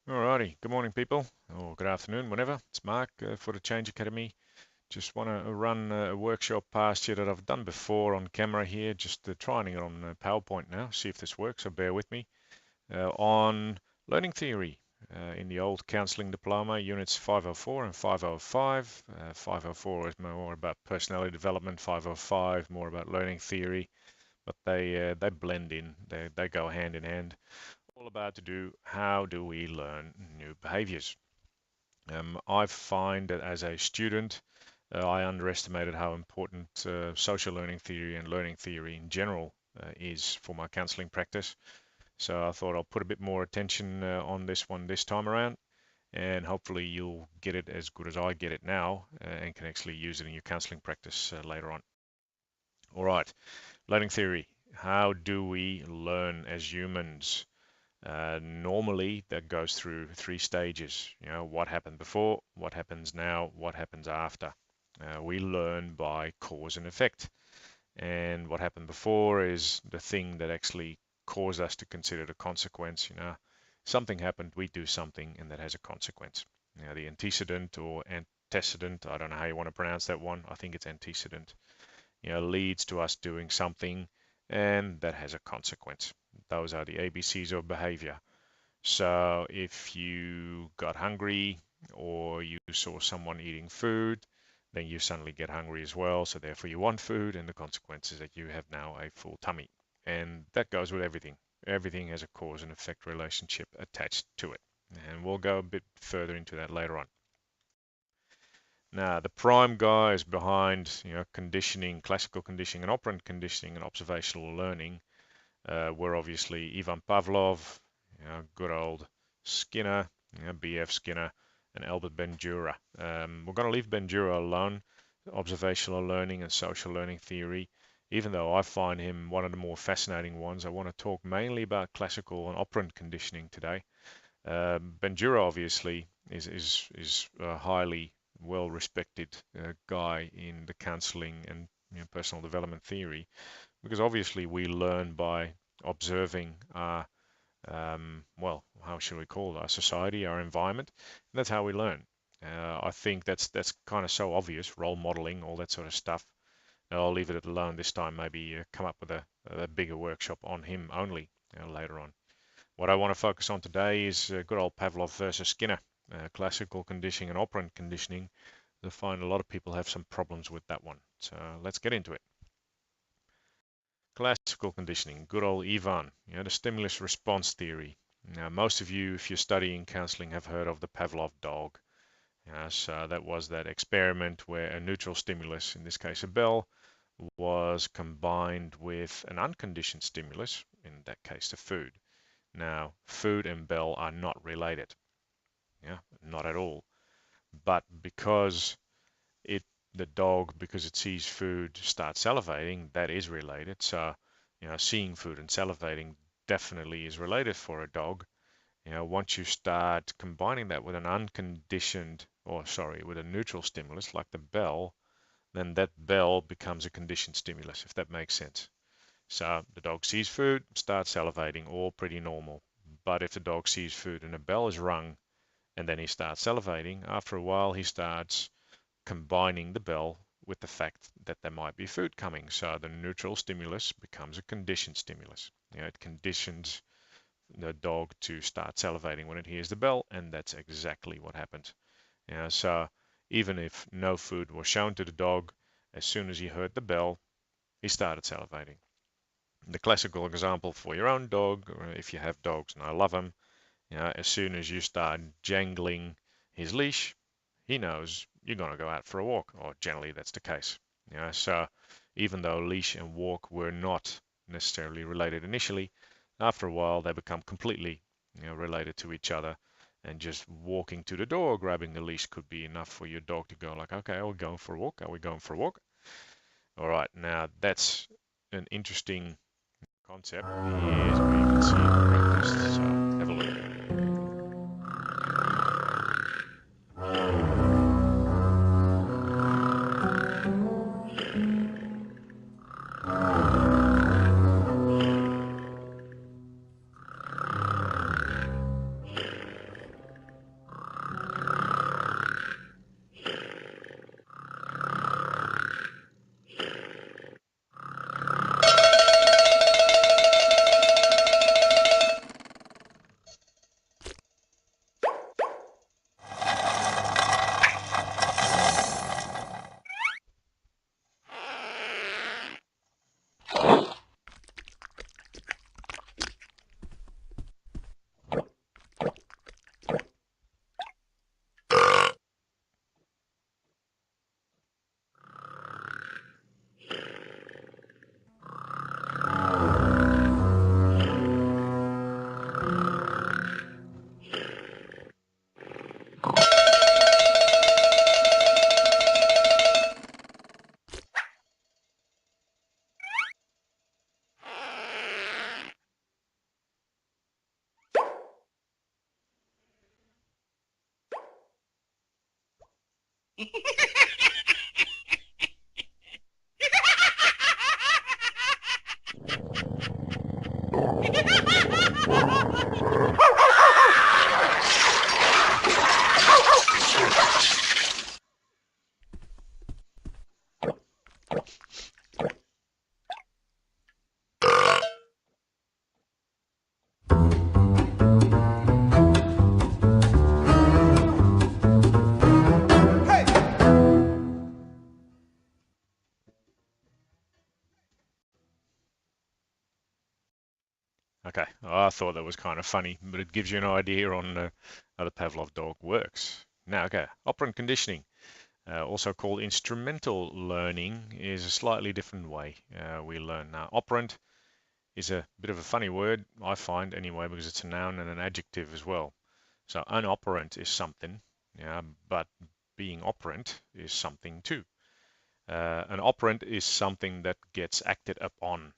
Alrighty, good morning people, or good afternoon, whenever. It's Mark for the Change Academy. Just want to run a workshop past you that I've done before on camera here, just trying it on PowerPoint now, see if this works, so bear with me. On learning theory in the old counseling diploma, units 504 and 505. 504 is more about personality development, 505 more about learning theory, but they blend in, they go hand in hand. All about to do how do we learn new behaviors. I find that as a student, I underestimated how important social learning theory and learning theory in general is for my counseling practice. So I thought I'll put a bit more attention on this one this time around, and hopefully you'll get it as good as I get it now and can actually use it in your counseling practice later on. All right, learning theory. How do we learn as humans? Normally, that goes through 3 stages. You know, what happened before, what happens now, what happens after. We learn by cause and effect. And what happened before is the thing that actually caused us to consider the consequence. You know, something happened, we do something, and that has a consequence. You know, the antecedent or antecedent, I don't know how you want to pronounce that one. I think it's antecedent. You know, leads to us doing something, and that has a consequence. Those are the ABCs of behavior. So if you got hungry or you saw someone eating food, then you suddenly get hungry as well. So therefore you want food, and the consequence is that you have now a full tummy. And that goes with everything. Everything has a cause and effect relationship attached to it. And we'll go a bit further into that later on. Now, the prime guys behind, conditioning, classical conditioning and operant conditioning and observational learning were obviously Ivan Pavlov, good old Skinner, B.F. Skinner, and Albert Bandura. We're going to leave Bandura alone, observational learning and social learning theory. Even though I find him one of the more fascinating ones, I want to talk mainly about classical and operant conditioning today. Bandura obviously is a highly well-respected guy in the counseling and personal development theory, because obviously we learn by observing our, well, how should we call it, our society, our environment, and that's how we learn. I think that's kind of so obvious, role modeling, all that sort of stuff. I'll leave it alone this time, maybe come up with a bigger workshop on him only later on. What I want to focus on today is good old Pavlov versus Skinner, classical conditioning and operant conditioning. I find a lot of people have some problems with that one. So let's get into it. Classical conditioning, good old Ivan, the stimulus response theory. Now, most of you, if you're studying counseling, have heard of the Pavlov dog. So that was that experiment where a neutral stimulus, in this case a bell, was combined with an unconditioned stimulus, in that case the food. Now, food and bell are not related, not at all. But because the dog, because it sees food, starts salivating, that is related. So, seeing food and salivating definitely is related for a dog. Once you start combining that with an unconditioned, or sorry, with a neutral stimulus like the bell, then that bell becomes a conditioned stimulus, if that makes sense. So the dog sees food, starts salivating, all pretty normal. But if the dog sees food and a bell is rung, and then he starts salivating, after a while he starts combining the bell with the fact that there might be food coming. So the neutral stimulus becomes a conditioned stimulus. It conditions the dog to start salivating when it hears the bell, and that's exactly what happened. So even if no food was shown to the dog, as soon as he heard the bell, he started salivating. The classical example for your own dog, or if you have dogs, and I love them, as soon as you start jangling his leash, he knows you're going to go out for a walk, or generally that's the case. So even though leash and walk were not necessarily related initially, after a while they become completely related to each other, and just walking to the door, grabbing the leash could be enough for your dog to go like, okay, are we going for a walk? Are we going for a walk? All right, now that's an interesting concept. Here's where you can see it practiced. So have a look. Okay, I thought that was kind of funny, but it gives you an idea on how the Pavlov dog works. Now, okay, operant conditioning, also called instrumental learning, is a slightly different way we learn. Now, operant is a bit of a funny word, I find anyway, because it's a noun and an adjective as well. So an operant is something, yeah, but being operant is something too. An operant is something that gets acted upon.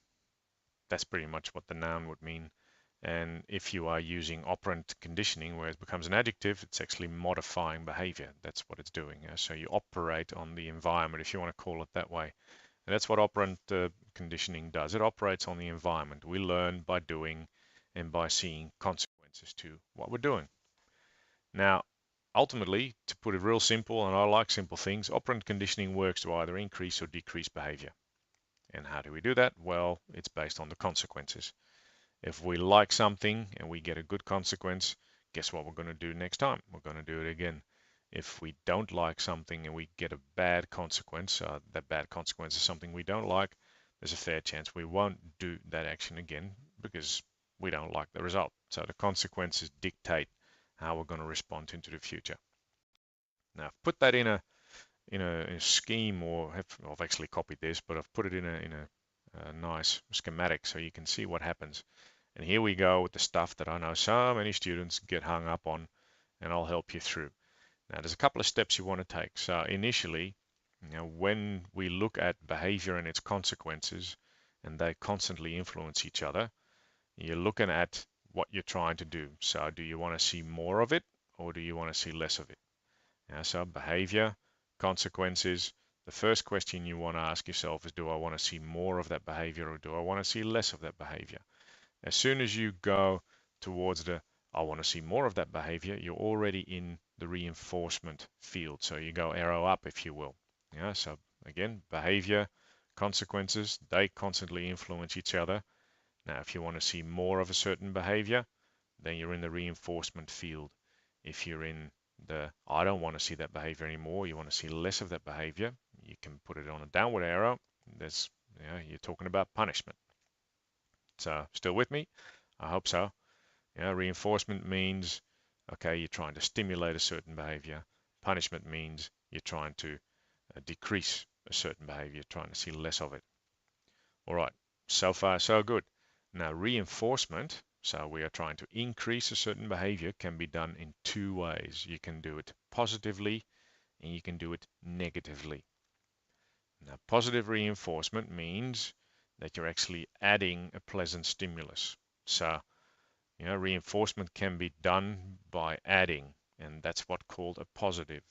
That's pretty much what the noun would mean. And if you are using operant conditioning where it becomes an adjective, it's actually modifying behavior. That's what it's doing. So you operate on the environment, if you want to call it that way. And that's what operant conditioning does. It operates on the environment. We learn by doing and by seeing consequences to what we're doing. Now, ultimately, to put it real simple, and I like simple things, operant conditioning works to either increase or decrease behavior. And how do we do that? Well, it's based on the consequences. If we like something and we get a good consequence, guess what we're going to do next time? We're going to do it again. If we don't like something and we get a bad consequence, that bad consequence is something we don't like, there's a fair chance we won't do that action again because we don't like the result. So the consequences dictate how we're going to respond into the future. Now, put that in a scheme, or I've actually copied this, but I've put it in a nice schematic so you can see what happens. And here we go with the stuff that I know so many students get hung up on, and I'll help you through. Now, there's a couple of steps you want to take. So initially, when we look at behavior and its consequences, and they constantly influence each other, you're looking at what you're trying to do. So do you want to see more of it, or do you want to see less of it? So behavior, consequences. The first question you want to ask yourself is, do I want to see more of that behavior, or do I want to see less of that behavior? As soon as you go towards the I want to see more of that behavior, you're already in the reinforcement field. So you go arrow up, if you will. So again, behavior, consequences, they constantly influence each other. Now, if you want to see more of a certain behavior, then you're in the reinforcement field. If you're in the I don't want to see that behavior anymore, you want to see less of that behavior, you can put it on a downward arrow. You're talking about punishment. So still with me? I hope so. Reinforcement means, okay, you're trying to stimulate a certain behavior. Punishment means you're trying to decrease a certain behavior, you're trying to see less of it. All right, so far so good. Now reinforcement, so we are trying to increase a certain behavior, can be done in two ways. You can do it positively and you can do it negatively. Now positive reinforcement means that you're actually adding a pleasant stimulus. So reinforcement can be done by adding, and that's what's called a positive.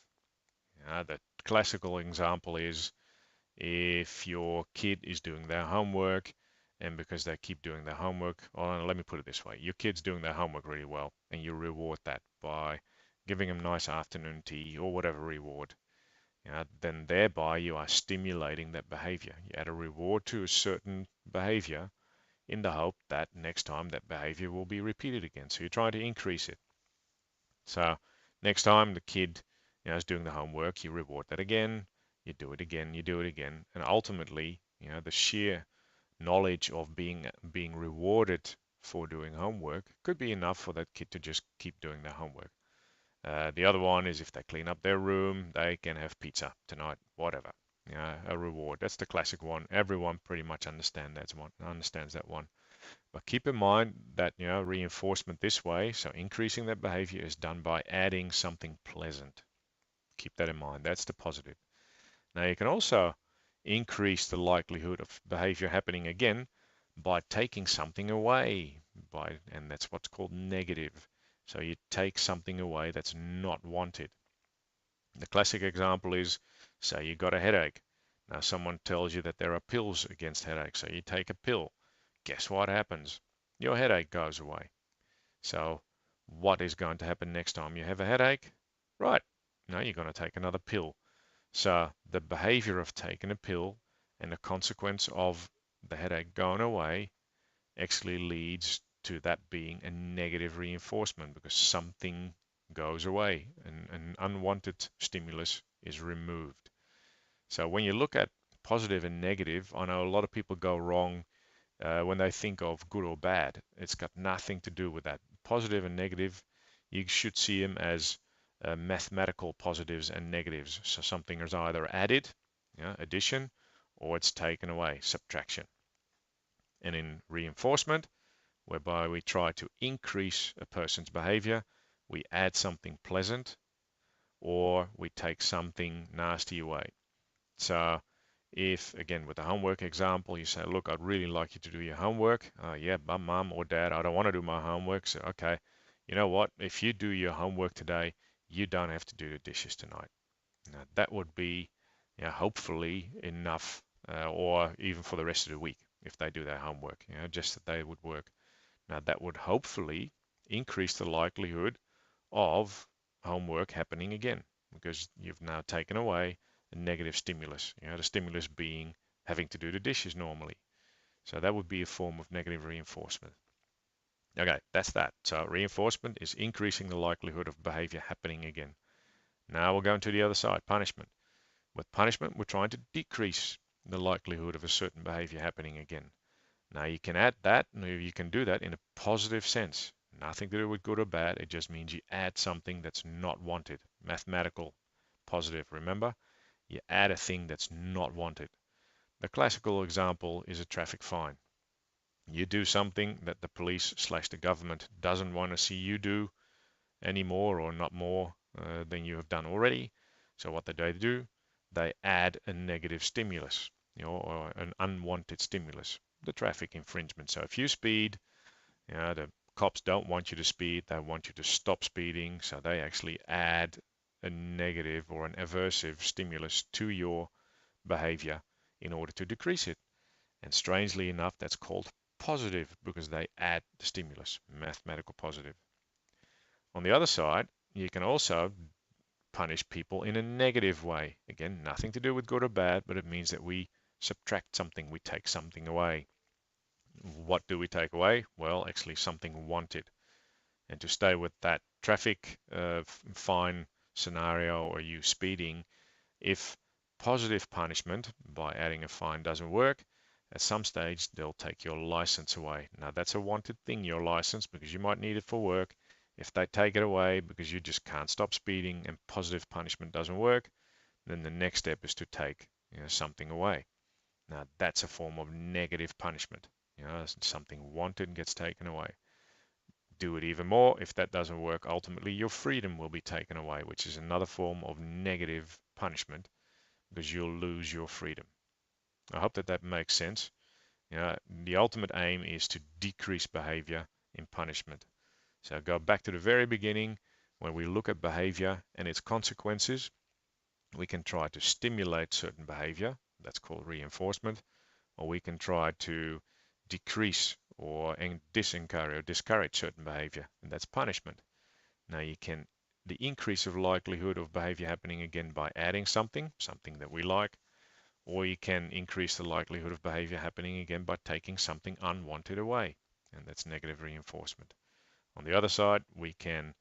The classical example is if your kid is doing their homework, and because they keep doing their homework, or let me put it this way, your kid's doing their homework really well, and you reward that by giving them nice afternoon tea or whatever reward. Then thereby you are stimulating that behavior. You add a reward to a certain behavior in the hope that next time that behavior will be repeated again. So you're trying to increase it. So next time the kid is doing the homework, you reward that again, you do it again, you do it again. And ultimately, the sheer knowledge of being rewarded for doing homework could be enough for that kid to just keep doing their homework. The other one is if they clean up their room, they can have pizza tonight, whatever. A reward. That's the classic one. Everyone pretty much understands that one. But keep in mind that reinforcement this way, so increasing that behavior, is done by adding something pleasant. Keep that in mind. That's the positive. Now you can also increase the likelihood of behavior happening again by taking something away, and that's what's called negative. So you take something away that's not wanted. The classic example is, say you got a headache. Now someone tells you that there are pills against headache, so you take a pill. Guess what happens? Your headache goes away. So what is going to happen next time you have a headache? Right, now you're going to take another pill. So the behavior of taking a pill and the consequence of the headache going away actually leads to that being a negative reinforcement because something goes away and an unwanted stimulus is removed. So when you look at positive and negative, I know a lot of people go wrong when they think of good or bad. It's got nothing to do with that. Positive and negative, you should see them as mathematical positives and negatives. So something is either added, addition, or it's taken away, subtraction. And in reinforcement, whereby we try to increase a person's behavior, we add something pleasant or we take something nasty away. So if, again, with the homework example, you say, look, I'd really like you to do your homework. Yeah, but mom or dad, I don't want to do my homework. So, okay, you know what? If you do your homework today, you don't have to do the dishes tonight. Now, that would be, hopefully enough, or even for the rest of the week, if they do their homework, just that they would work. Now, that would hopefully increase the likelihood of homework happening again, because you've now taken away a negative stimulus, the stimulus being having to do the dishes normally. So that would be a form of negative reinforcement. Okay, that's that. So reinforcement is increasing the likelihood of behavior happening again. Now we're going to the other side, punishment. With punishment, we're trying to decrease the likelihood of a certain behavior happening again. Now you can add that, you can do that in a positive sense. Nothing to do with good or bad. It just means you add something that's not wanted. Mathematical positive, remember? You add a thing that's not wanted. The classical example is a traffic fine. You do something that the police / the government doesn't want to see you do anymore or not more than you have done already. So what they do, they add a negative stimulus, or an unwanted stimulus, the traffic infringement. So if you speed, the cops don't want you to speed, they want you to stop speeding. So they actually add a negative or an aversive stimulus to your behavior in order to decrease it. And strangely enough, that's called positive because they add the stimulus, mathematical positive. On the other side, you can also punish people in a negative way. Again, nothing to do with good or bad, but it means that we subtract something, we take something away. What do we take away? Well, actually something wanted. And to stay with that traffic fine scenario or you speeding, if positive punishment by adding a fine doesn't work, at some stage they'll take your license away. Now that's a wanted thing, your license, because you might need it for work. If they take it away because you just can't stop speeding and positive punishment doesn't work, then the next step is to take something away. Now that's a form of negative punishment. Something wanted gets taken away. Do it even more. If that doesn't work, ultimately your freedom will be taken away, which is another form of negative punishment because you'll lose your freedom. I hope that makes sense. The ultimate aim is to decrease behavior in punishment. So go back to the very beginning. When we look at behavior and its consequences, we can try to stimulate certain behavior. That's called reinforcement. Or we can try to decrease or discourage certain behavior, and that's punishment. Now the increase of likelihood of behavior happening again by adding something that we like, or you can increase the likelihood of behavior happening again by taking something unwanted away, and that's negative reinforcement. On the other side, we can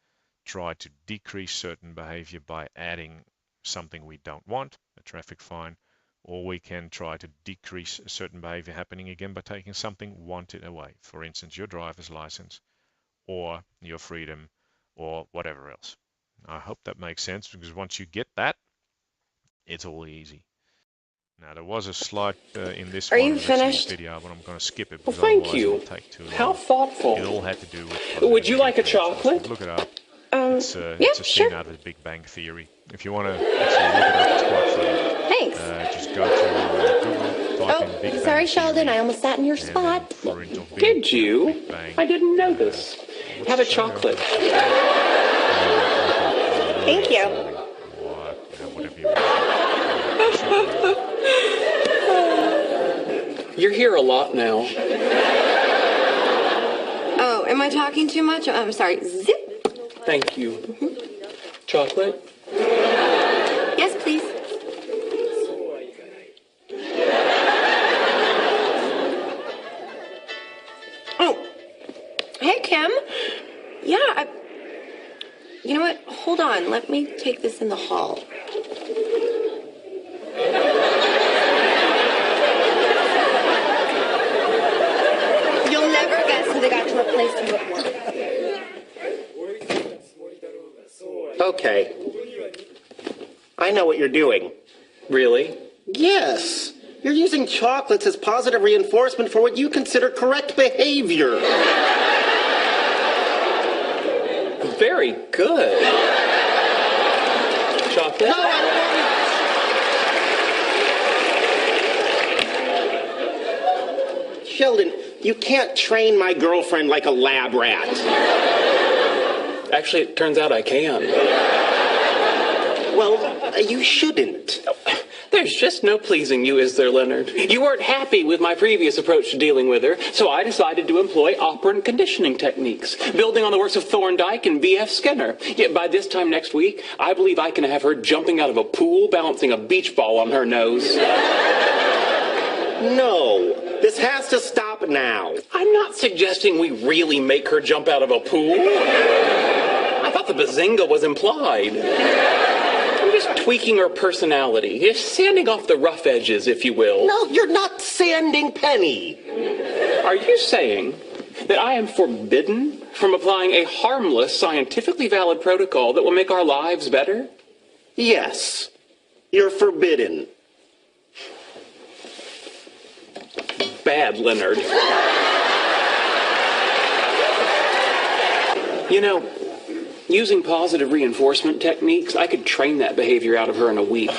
try to decrease certain behavior by adding something we don't want, a traffic fine, or we can try to decrease a certain behavior happening again by taking something wanted away. For instance, your driver's license or your freedom or whatever else. I hope that makes sense because once you get that, it's all easy. Now, there was a slide in this Are one. you It was actually a finished? video, but I'm going to skip it Well, because thank otherwise you. it'll take too long. How thoughtful. It all had to do with positive Would you like a reinforcement. chocolate? Look it up. Yeah, It's a scene sure. out of The Big Bang Theory. If you want to actually look it up, it's quite funny. Thanks. Just go to Google, type in Big Bang Sorry, Theory, Sheldon, I almost sat in your and then spot. Did you? Big Bang. I didn't notice. What's Have a the show? chocolate. Thank you. What? You're here a lot now. Oh, am I talking too much? I'm sorry. Zip. Thank you. Chocolate? Yes, please. Oh, hey, Kim. Yeah, you know what? Hold on. Let me take this in the hall. You'll never guess who they got to replace him with one. Okay. I know what you're doing. Really? Yes. You're using chocolates as positive reinforcement for what you consider correct behavior. Very good. Chocolate? No, I don't want... Sheldon, you can't train my girlfriend like a lab rat. Actually, it turns out I can. Well, you shouldn't. There's just no pleasing you, is there, Leonard? You weren't happy with my previous approach to dealing with her, so I decided to employ operant conditioning techniques, building on the works of Thorndike and B.F. Skinner. Yet by this time next week, I believe I can have her jumping out of a pool, balancing a beach ball on her nose. No, this has to stop now. I'm not suggesting we really make her jump out of a pool. I thought the bazinga was implied. I'm just tweaking her personality, just sanding off the rough edges, if you will. No, you're not sanding Penny. Are you saying that I am forbidden from applying a harmless, scientifically valid protocol that will make our lives better? Yes, you're forbidden. Bad, Leonard. You know, using positive reinforcement techniques, I could train that behavior out of her in a week.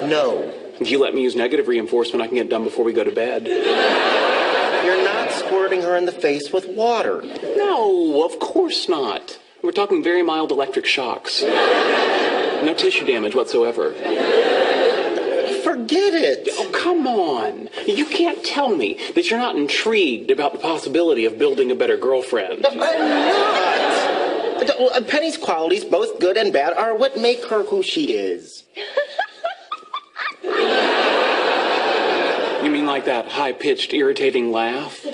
No. If you let me use negative reinforcement, I can get it done before we go to bed. You're not squirting her in the face with water. No, of course not. We're talking very mild electric shocks. No tissue damage whatsoever. Forget it. Oh, come on. You can't tell me that you're not intrigued about the possibility of building a better girlfriend. I'm not. Penny's qualities, both good and bad, are what make her who she is. You mean like that high-pitched, irritating laugh?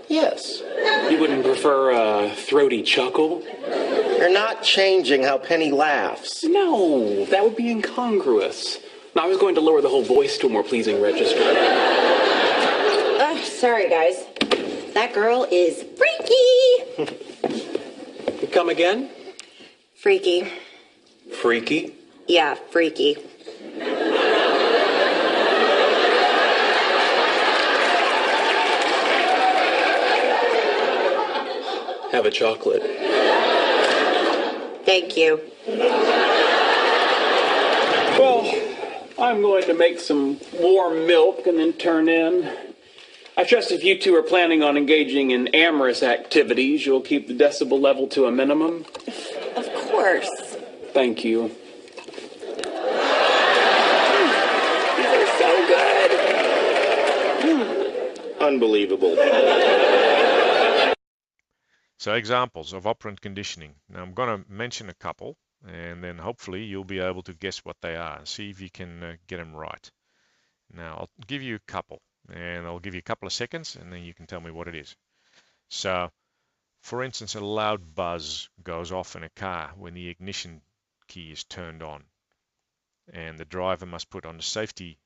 Yes. You wouldn't prefer a throaty chuckle? You're not changing how Penny laughs. No, that would be incongruous. I was going to lower the whole voice to a more pleasing register. Sorry, guys. That girl is freaky. Come again? Freaky. Freaky? Yeah, freaky. Have a chocolate. Thank you. Well, I'm going to make some warm milk and then turn in. I trust if you two are planning on engaging in amorous activities, you'll keep the decibel level to a minimum. Of course. Thank you. These are so good. Unbelievable. So examples of operant conditioning. Now I'm going to mention a couple, and then hopefully you'll be able to guess what they are. See if you can get them right. Now I'll give you a couple, and I'll give you a couple of seconds, and then you can tell me what it is. So, for instance, a loud buzz goes off in a car when the ignition key is turned on, and the driver must put on a safety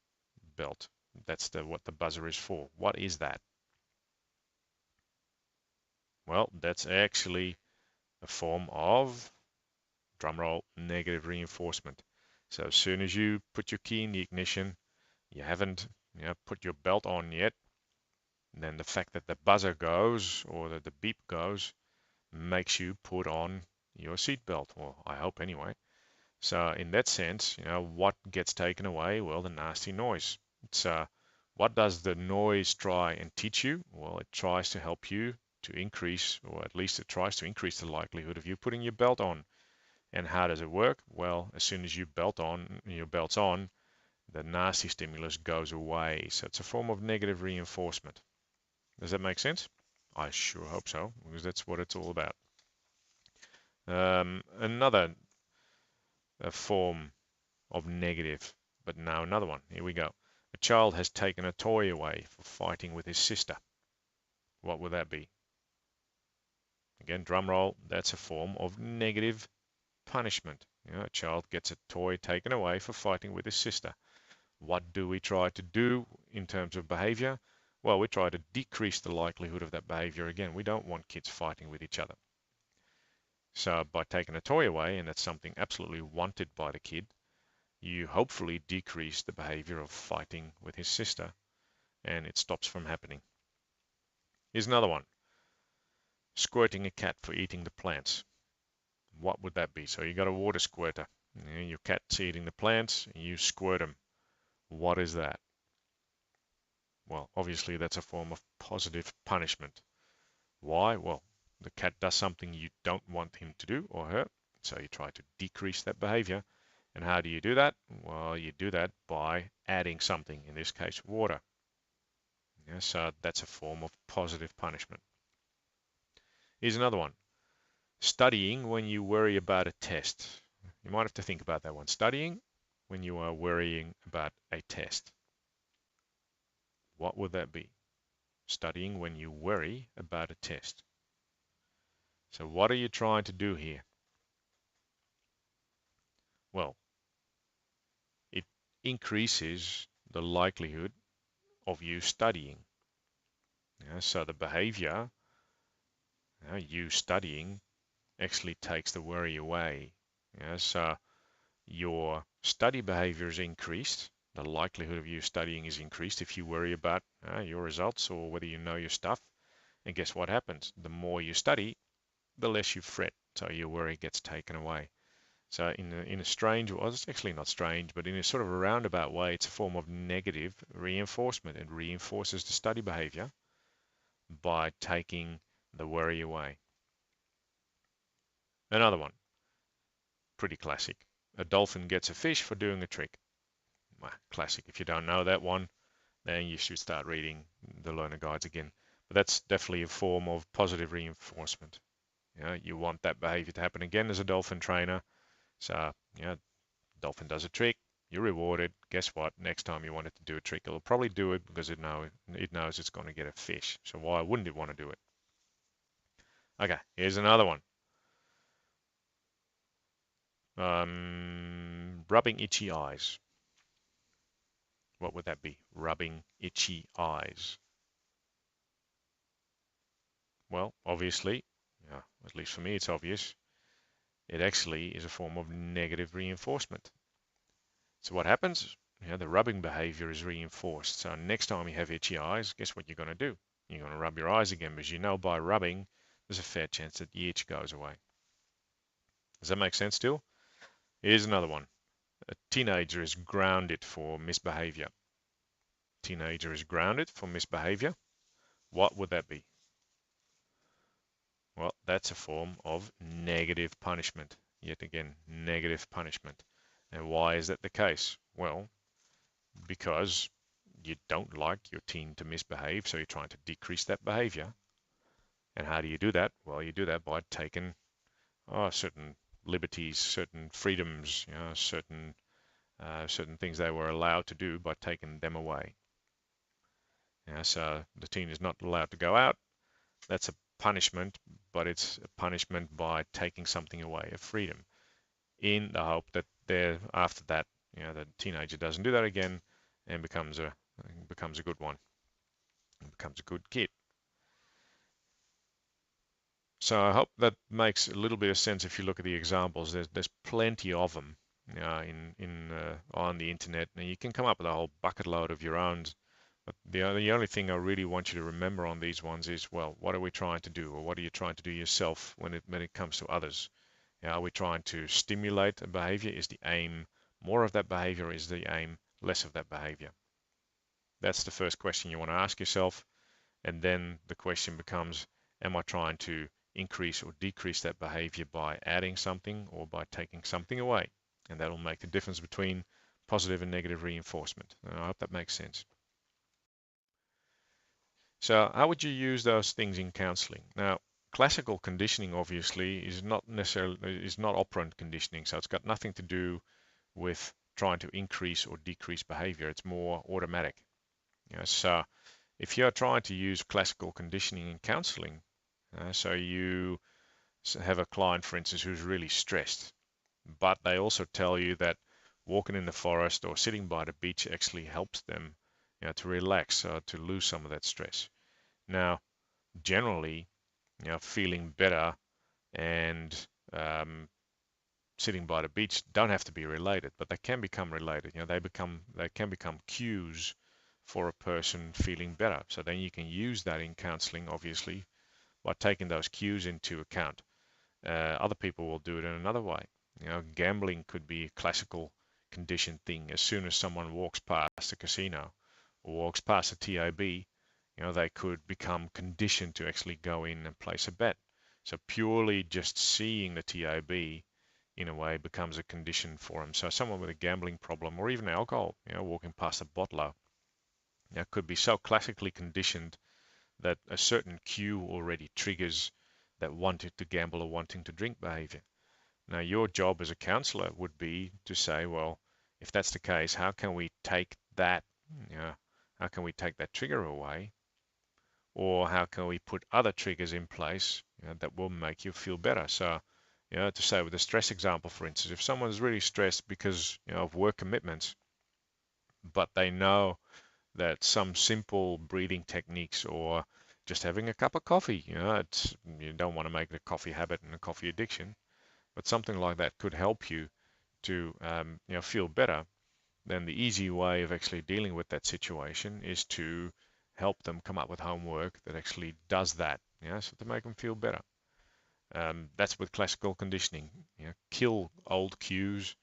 belt. That's what the buzzer is for. What is that? Well, that's actually a form of, drumroll, negative reinforcement. So as soon as you put your key in the ignition, you haven't put your belt on yet, then the fact that the buzzer goes or that the beep goes makes you put on your seatbelt, or I hope anyway. So in that sense, what gets taken away? Well, the nasty noise. What does the noise try and teach you? Well, it tries to help you to increase, or at least it tries to increase the likelihood of you putting your belt on. And how does it work? Well, as soon as your belt's on, the nasty stimulus goes away. So it's a form of negative reinforcement. Does that make sense? I sure hope so, because that's what it's all about. Another form of negative, but now another one. Here we go. A child has taken a toy away for fighting with his sister. What would that be? Again, drum roll, that's a form of negative punishment. A child gets a toy taken away for fighting with his sister. What do we try to do in terms of behavior? Well, we try to decrease the likelihood of that behavior again. We don't want kids fighting with each other. So by taking a toy away, and that's something absolutely wanted by the kid, you hopefully decrease the behavior of fighting with his sister, and it stops from happening. Here's another one. Squirting a cat for eating the plants. What would that be? So you got a water squirter. Your cat's eating the plants, and you squirt them. What is that? Well, obviously that's a form of positive punishment. Why? Well, the cat does something you don't want him to do or her, so you try to decrease that behavior. And how do you do that? Well, you do that by adding something, in this case, water. So that's a form of positive punishment. Here's another one. Studying when you worry about a test. You might have to think about that one. Studying when you are worrying about a test. What would that be? Studying when you worry about a test. So what are you trying to do here? Well, it increases the likelihood of you studying. So the behavior, you studying, actually takes the worry away. So your study behavior is increased. The likelihood of you studying is increased if you worry about your results or whether you know your stuff. And guess what happens? The more you study, the less you fret. So your worry gets taken away. So in a strange, well, it's actually not strange, but in a sort of a roundabout way, it's a form of negative reinforcement. It reinforces the study behavior by taking the worry away. Another one, pretty classic. A dolphin gets a fish for doing a trick. Classic. If you don't know that one, then you should start reading the learner guides again. But that's definitely a form of positive reinforcement. You want that behavior to happen again as a dolphin trainer. So, dolphin does a trick, you're rewarded. Guess what? Next time you want it to do a trick, it'll probably do it because it knows it's going to get a fish. So why wouldn't it want to do it? Okay, here's another one. Rubbing itchy eyes. What would that be? Rubbing itchy eyes. Well, obviously, at least for me, it's obvious. It actually is a form of negative reinforcement. So what happens? The rubbing behavior is reinforced. So next time you have itchy eyes, guess what you're going to do? You're going to rub your eyes again because you know by rubbing, there's a fair chance that the itch goes away. Does that make sense still? Here's another one. A teenager is grounded for misbehavior. Teenager is grounded for misbehavior. What would that be? Well, that's a form of negative punishment. Yet again, negative punishment. And why is that the case? Well, because you don't like your teen to misbehave, so you're trying to decrease that behavior. And how do you do that? Well, you do that by taking certain liberties, certain freedoms, certain things they were allowed to do by taking them away. So the teen is not allowed to go out. That's a punishment, but it's a punishment by taking something away, a freedom, in the hope that after that, the teenager doesn't do that again and becomes a good one, becomes a good kid. So I hope that makes a little bit of sense if you look at the examples. There's plenty of them on the internet. Now you can come up with a whole bucket load of your own. But the only thing I really want you to remember on these ones is, well, what are we trying to do, or what are you trying to do yourself when it comes to others? Are we trying to stimulate a behavior? Is the aim more of that behavior? Is the aim less of that behavior? That's the first question you want to ask yourself. And then the question becomes, am I trying to increase or decrease that behavior by adding something or by taking something away? And that'll make the difference between positive and negative reinforcement. I hope that makes sense. So how would you use those things in counseling? Now, classical conditioning obviously is not operant conditioning, so it's got nothing to do with trying to increase or decrease behavior. It's more automatic. So if you're trying to use classical conditioning in counseling, so you have a client, for instance, who's really stressed, but they also tell you that walking in the forest or sitting by the beach actually helps them, to relax, to lose some of that stress. Now, generally, feeling better and sitting by the beach don't have to be related, but they can become related. They can become cues for a person feeling better. So then you can use that in counseling, obviously, by taking those cues into account. Other people will do it in another way. Gambling could be a classical conditioned thing. As soon as someone walks past a casino or walks past a TAB, they could become conditioned to actually go in and place a bet. So purely just seeing the TAB in a way becomes a condition for them. So someone with a gambling problem or even alcohol, walking past a bottler, could be so classically conditioned that a certain cue already triggers that wanting to gamble or wanting to drink behavior. Now, your job as a counselor would be to say, well, if that's the case, how can we take that, how can we take that trigger away? Or how can we put other triggers in place, that will make you feel better? So, to say with the stress example, for instance, if someone's really stressed because, of work commitments, but they know that some simple breathing techniques or just having a cup of coffee, you don't want to make it a coffee habit and a coffee addiction, but something like that could help you to feel better. Then the easy way of actually dealing with that situation is to help them come up with homework that actually does that, so to make them feel better. That's with classical conditioning. Kill old cues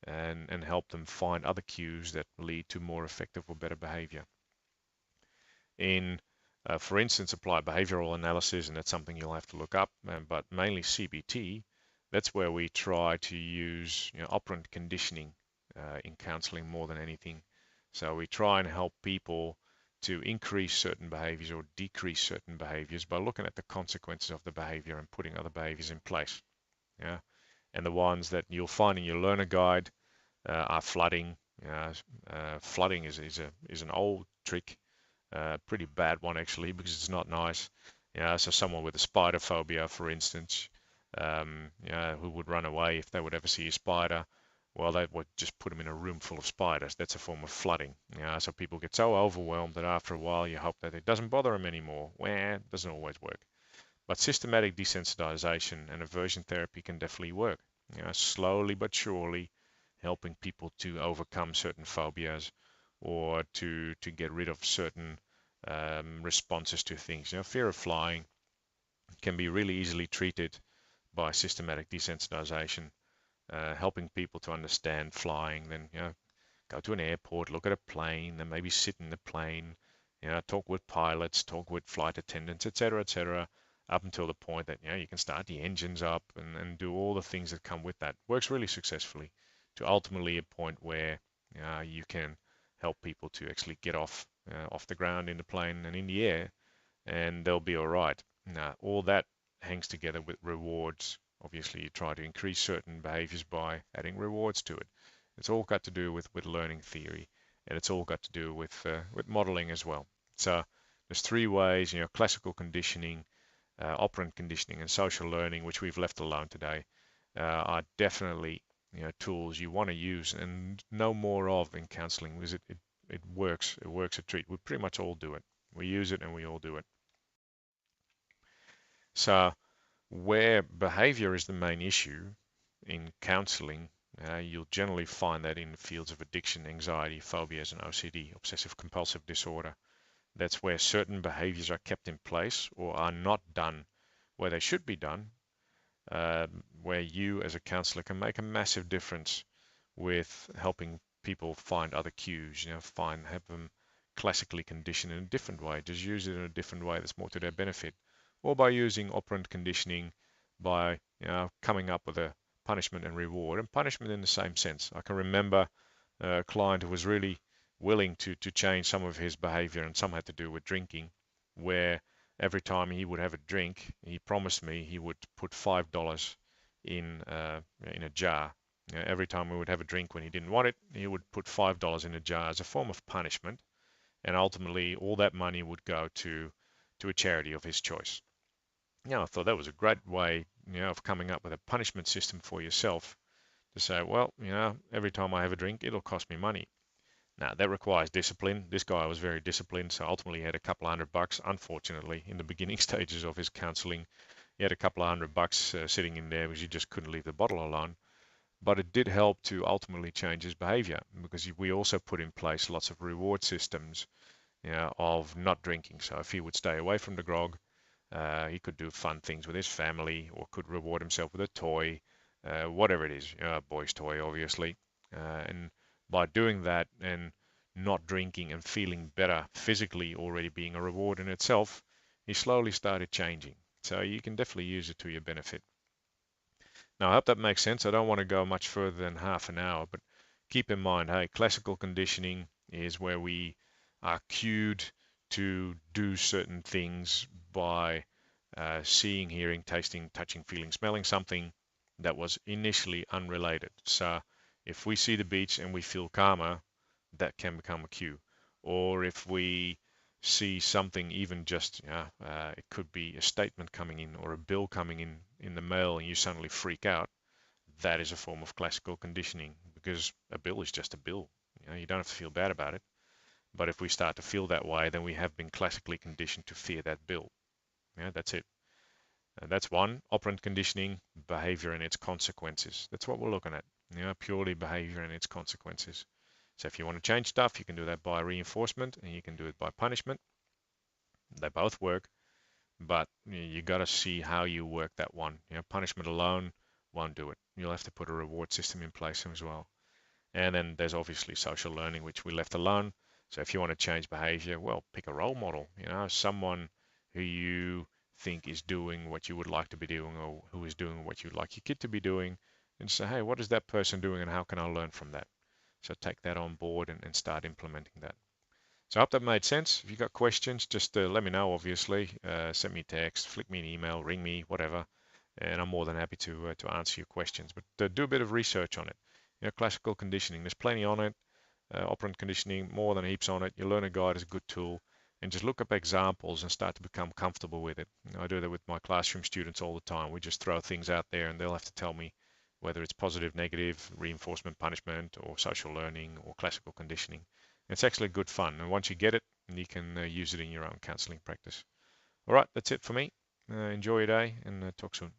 and help them find other cues that lead to more effective or better behavior. For instance, applied behavioral analysis, and that's something you'll have to look up, but mainly CBT, that's where we try to use operant conditioning in counseling more than anything. So we try and help people to increase certain behaviors or decrease certain behaviors by looking at the consequences of the behavior and putting other behaviors in place. And the ones that you'll find in your learner guide are flooding. Flooding is an old trick, pretty bad one actually, because it's not nice. So someone with a spider phobia, for instance, who would run away if they would ever see a spider, well, that would just put them in a room full of spiders. That's a form of flooding. So people get so overwhelmed that after a while you hope that it doesn't bother them anymore. Well, it doesn't always work. But systematic desensitization and aversion therapy can definitely work. Slowly but surely helping people to overcome certain phobias or to get rid of certain responses to things. Fear of flying can be really easily treated by systematic desensitization, helping people to understand flying. Then go to an airport, look at a plane, then maybe sit in the plane, talk with pilots, talk with flight attendants, etc., up until the point that you can start the engines up and do all the things that come with that. Works really successfully to ultimately a point where you can help people to actually get off the ground in the plane and in the air, and they'll be all right. Now, all that hangs together with rewards. Obviously, you try to increase certain behaviors by adding rewards to it. It's all got to do with learning theory, and it's all got to do with modeling as well. So there's three ways, classical conditioning, operant conditioning, and social learning, which we've left alone today, are definitely tools you want to use and know more of in counseling, because it works. It works a treat. We pretty much all do it. We use it and we all do it. So where behavior is the main issue in counseling, you'll generally find that in the fields of addiction, anxiety, phobias, and OCD, obsessive compulsive disorder. That's where certain behaviors are kept in place or are not done where they should be done, where you as a counselor can make a massive difference with helping people find other cues, have them classically conditioned in a different way, just use it in a different way that's more to their benefit, or by using operant conditioning by coming up with a punishment and reward, and punishment in the same sense. I can remember client who was really willing to change some of his behavior, and some had to do with drinking, where every time he would have a drink, he promised me he would put $5 in a jar. Every time we would have a drink when he didn't want it, he would put $5 in a jar as a form of punishment, and ultimately all that money would go to a charity of his choice. I thought that was a great way, of coming up with a punishment system for yourself to say, well, every time I have a drink, it'll cost me money. Now, that requires discipline. This guy was very disciplined, so ultimately he had a couple of $100. Unfortunately, in the beginning stages of his counseling, he had a couple of $100 sitting in there because he just couldn't leave the bottle alone. But it did help to ultimately change his behavior, because we also put in place lots of reward systems, of not drinking. So if he would stay away from the grog, he could do fun things with his family, or could reward himself with a toy, whatever it is, a boy's toy, obviously. And by doing that and not drinking and feeling better physically, already being a reward in itself, he slowly started changing. So you can definitely use it to your benefit. Now, I hope that makes sense. I don't want to go much further than half an hour, but keep in mind, hey, classical conditioning is where we are cued to do certain things by seeing, hearing, tasting, touching, feeling, smelling something that was initially unrelated. So if we see the beach and we feel calmer, that can become a cue. Or if we see something, even just, it could be a statement coming in or a bill coming in the mail, and you suddenly freak out, that is a form of classical conditioning, because a bill is just a bill. You don't have to feel bad about it. But if we start to feel that way, then we have been classically conditioned to fear that bill. That's it. That's one. Operant conditioning, behavior and its consequences. That's what we're looking at. Purely behavior and its consequences. So if you want to change stuff, you can do that by reinforcement, and you can do it by punishment. They both work, but you got to see how you work that one. Punishment alone won't do it. You'll have to put a reward system in place as well. And then there's obviously social learning, which we left alone. So if you want to change behavior, well, pick a role model, someone who you think is doing what you would like to be doing, or who is doing what you'd like your kid to be doing, and say, hey, what is that person doing, and how can I learn from that? So take that on board and start implementing that. So I hope that made sense. If you've got questions, just let me know, obviously. Send me a text, flick me an email, ring me, whatever. And I'm more than happy to answer your questions. But do a bit of research on it. Classical conditioning, there's plenty on it. Operant conditioning, more than heaps on it. Your learner guide is a good tool. And just look up examples and start to become comfortable with it. I do that with my classroom students all the time. We just throw things out there and they'll have to tell me whether it's positive, negative, reinforcement, punishment, or social learning, or classical conditioning. It's actually good fun. And once you get it, you can use it in your own counseling practice. All right, that's it for me. Enjoy your day, and talk soon.